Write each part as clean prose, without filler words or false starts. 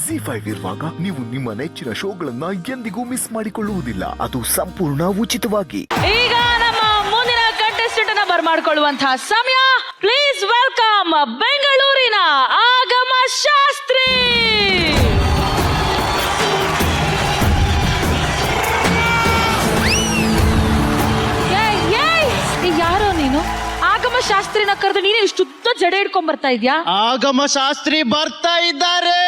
ZEE5 ಇರುವಾಗ ನೀವು ನಿಮ್ಮ ನೆಚ್ಚಿನ ಶೋಗಳನ್ನ ಎಂದಿಗೂ ಮಿಸ್ ಮಾಡಿಕೊಳ್ಳುವುದಿಲ್ಲ. ಅದು ಸಂಪೂರ್ಣ ಉಚಿತವಾಗಿ. ಈಗ ನಮ್ಮ ಮುಂದಿನ ಕಂಟೆಸ್ಟೆಂಟ್ ಅನ್ನ ಬರ್ಮಾಡ್ಕೊಳ್ಳುವಂತಹ ಸಮಯ. ಪ್ಲೀಸ್ ವೆಲ್ಕಮ್ ಬೆಂಗಳೂರಿನ ಆಗಮ ಶಾಸ್ತ್ರಿ. ಯಾರೋ ನೀನು? ಆಗಮ ಶಾಸ್ತ್ರಿನ ಕರೆದು ನೀನೇ ಇಷ್ಟುದ್ದ ಜಡೆ ಹಿಡ್ಕೊಂಡ್ ಬರ್ತಾ ಇದ್ಯಾ? ಆಗಮ ಶಾಸ್ತ್ರಿ ಬರ್ತಾ ಇದ್ದಾರೆ.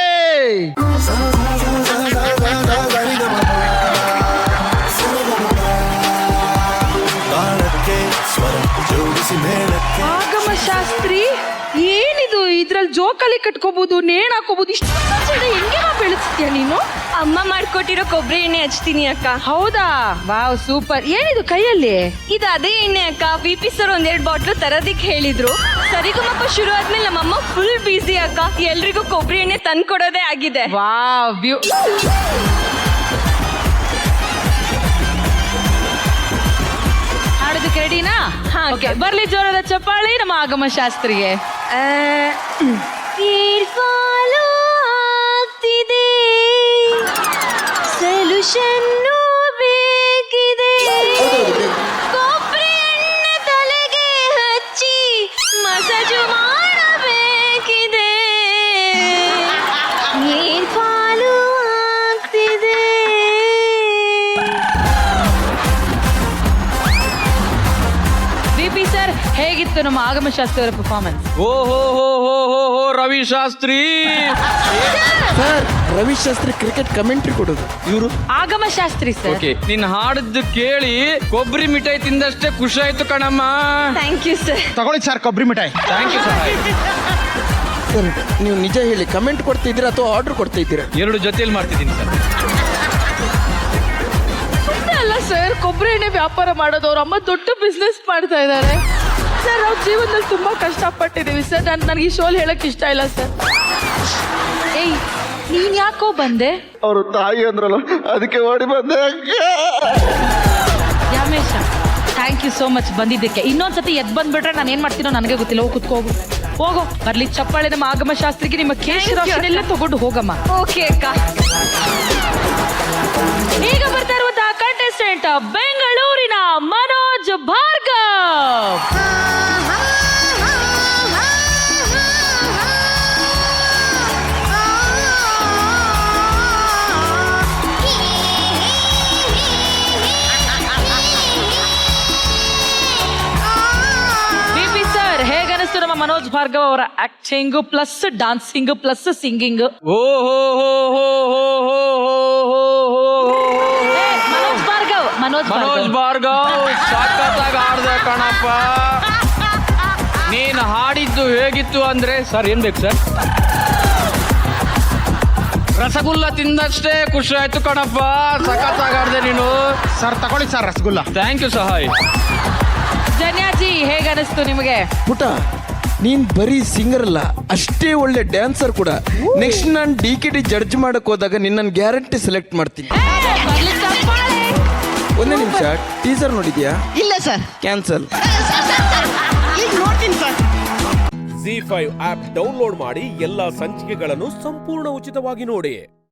ಆಗಮ ಶಾಸ್ತ್ರಿ ಏನಿದು? ಇದ್ರಲ್ಲಿ ಜೋಕಾಲಿ ಕಟ್ಕೋಬಹುದು, ನೇಣ್ ಹಾಕೋಬಹುದು. ಇಷ್ಟು ಜಡೆ ಹೆಂಗೆ ಬೆಳೆಸ್ತೀಯ ನೀನು? ಅಮ್ಮ ಮಾಡ್ಕೊಟ್ಟಿರೋ ಕೊಬ್ಬರಿ ಎಣ್ಣೆ ಹಚ್ತೀನಿ ಅಕ್ಕ. ಹೌದಾ? Wow, super. ಏನಿದು ಕೈಯಲ್ಲಿ? ಇದು ಅದೇ ಎಣ್ಣೆ ಅಕ್ಕ. VP ಸರ್ 1-2 ಬಾಟ್ಲು ತರೋದಿಕ್ ಹೇಳಿದ್ರು. ಸರಿಗಮಪ ಶುರು ಆದ್ಮೇಲೆ ನಮ್ಮಮ್ಮ ಫುಲ್ ಬಿಸಿ ಅಕ್ಕ. ಎಲ್ರಿಗೂ ಕೊಬ್ಬರಿ ಎಣ್ಣೆ ತಂದ್ಕೊಡೋದೇ ಆಗಿದೆ. ವಾವ್, ಹಾಡೋದಕ್ಕೆ ರೆಡಿನಾ? ಓಕೆ, ಬರ್ಲಿ ಜೋರದ ಚಪ್ಪಾಳಿ ನಮ್ಮ ಆಗಮ ಶಾಸ್ತ್ರಿಗೆ. ಫಾಲೋ ಆಗ್ತಿದೆ, ಸೊಲ್ಯೂಷನ್ನು ಬೇಕಿದೆ. ಕೊಬ್ಬರಿ ಎಣ್ಣೆ ತಲೆಗೆ ಹಚ್ಚಿ ಮಸಾಜು ಮಾಡಬೇಕಿದೆ. ಏರ್ ಫಾಲೋ ಆಗ್ತಿದೆ. VP ಸರ್, ಹೇಗಿತ್ತು ನಮ್ಮ ಆಗಮ ಶಾಸ್ತ್ರಿ ಅವರ ಪರ್ಫಾರ್ಮೆನ್ಸ್? ಓಹೋ Ravi Shastri sir, Ravi Shastri cricket commentary ಕೊಡೋದು ಇವರು. ಆಗಮ ಶಾಸ್ತ್ರಿ ಸರ್. ಓಕೆ, ನಿನ್ ಹಾಡಿದ್ದು ಕೇಳಿ ಕೊಬ್ಬರಿ ಮಿಠಾಯಿ ತಿಂದಷ್ಟೇ ಖುಷಿ ಆಯ್ತು ಕಣಮ್ಮ. Thank you sir. ತಗೊಳ್ಳಿ ಸರ್ ಕೊಬ್ಬರಿ ಮಿಠಾಯಿ. Thank you sir. ಸರ್, ನೀವು ನಿಜ ಹೇಳಿ, ಕಮೆಂಟ್ ಕೊಡ್ತಾ ಇದ್ದೀರಾ ಅಥವಾ ಆರ್ಡರ್ ಕೊಡ್ತಾ ಇದ್ದೀರಾ? ಎರಡು ಜೊತೆಯಲ್ಲಿ ಮಾಡ್ತಿದ್ದೀನಿ ಸರ್. ಅಲ್ಲ ಸರ್, ಕೊಬ್ಬರಿ ಎಣ್ಣೆ ವ್ಯಾಪಾರ ಮಾಡೋದು. ಅವ್ರ ಅಮ್ಮ ದೊಡ್ಡ ಬಿಸ್ನೆಸ್ ಮಾಡ್ತಾ ಇದ್ದಾರೆ ಸರ್. ಅವ್ರ ಜೀವನದಲ್ಲಿ ತುಂಬಾ ಕಷ್ಟಪಟ್ಟಿದ್ದೀವಿ ಸರ್. ನನಗೆ ಈ ಶೋಲ್ ಹೇಳಕ್ ಇಷ್ಟ ಇಲ್ಲ ಸರ್. ಏಯ್, ನೀನ್ ಯಾಕೋ ಬಂದೆ? ಅವರು ತಾಯಿ ಅಂದ್ರಲ್ಲ, ಅದಕ್ಕೆ ಓಡಿ ಬಂದೆ. ಯಾಮೇಶ, ಥ್ಯಾಂಕ್ ಯು ಸೋ ಮಚ್ ಬಂದಿದ್ದಕ್ಕೆ. ಇನ್ನೊಂದ್ಸತಿ ಎದ್ ಬಂದ್ಬಿಟ್ರೆ ನಾನು ಏನ್ ಮಾಡ್ತೀನೋ ನನಗೆ ಗೊತ್ತಿಲ್ಲ. ಹೋಗಿ ಕುತ್ಕೋಗು, ಹೋಗೋ. ಬರ್ಲಿ ಚಪ್ಪಾಳೆ ನಮ್ಮ ಆಗಮ ಶಾಸ್ತ್ರಿಗೆ. ನಿಮ್ಮ ಕೇಶರಾಶನೆಲ್ಲ ತಗೊಂಡು ಹೋಗಮ್ಮ. ಓಕೆ ಅಕ್ಕ. ಈಗ ಬರ್ತಾ ಇರುವಂತಹ ಕಂಟೆಸ್ಟೆಂಟ್ ಬೆಂಗಳೂರಿನ ಮನೋಜ್ ಭಾರ್ಗವ್. VP ಸರ್, ಹೇಗನಿಸ್ತು ನಮ್ಮ ಮನೋಜ್ ಭಾರ್ಗವ್ ಅವರ acting plus dancing plus singing? Manoj Bhargav ಸಖತ್ತಾಗಿ ಆಡ್ದೆ ಕಣಪ್ಪ. ನೀನ್ ಹಾಡಿದ್ದು ಹೇಗಿತ್ತು ಅಂದ್ರೆ ಸರ್, ಏನ್ ಬೇಕು ಸರ್? ರಸಗುಲ್ಲ ತಿಂದಷ್ಟೇ ಖುಷಿ ಆಯ್ತು ಕಣಪ್ಪ. ಸಖತ್ತಾಗಿ ಆಡ್ದೆ ನೀನು. ಸರ್ ತಗೊಳ್ಳಿ ಸರ್ ರಸಗುಲ್ಲ. ಥ್ಯಾಂಕ್ ಯು ಸಹಾಯ್. ಜನ್ಯಾಜಿ, ಹೇಗನಿಸ್ತು ನಿಮಗೆ? ಪುಟ, ನೀನ್ ಬರೀ ಸಿಂಗರ್ ಅಲ್ಲ, ಅಷ್ಟೇ ಒಳ್ಳೆ ಡ್ಯಾನ್ಸರ್ ಕೂಡ. ನೆಕ್ಸ್ಟ್ ನಾನು DKD ಜಡ್ಜ್ ಮಾಡಕ್ ಹೋದಾಗ ನಿನ್ನನ್ನು ಗ್ಯಾರಂಟಿ ಸೆಲೆಕ್ಟ್ ಮಾಡ್ತೀನಿ. ಒಂದೇ ನಿಮಿಷ, ಟೀಸರ್ ನೋಡಿದ್ಯಾ? ಇಲ್ಲ ಸರ್. ಕ್ಯಾನ್ಸಲ್. ಈಗ ನೋಡ್ತೀನಿ ಸರ್. ZEE5 ಆಪ್ ಡೌನ್ಲೋಡ್ ಮಾಡಿ ಎಲ್ಲಾ ಸಂಚಿಕೆಗಳನ್ನು ಸಂಪೂರ್ಣ ಉಚಿತವಾಗಿ ನೋಡಿ.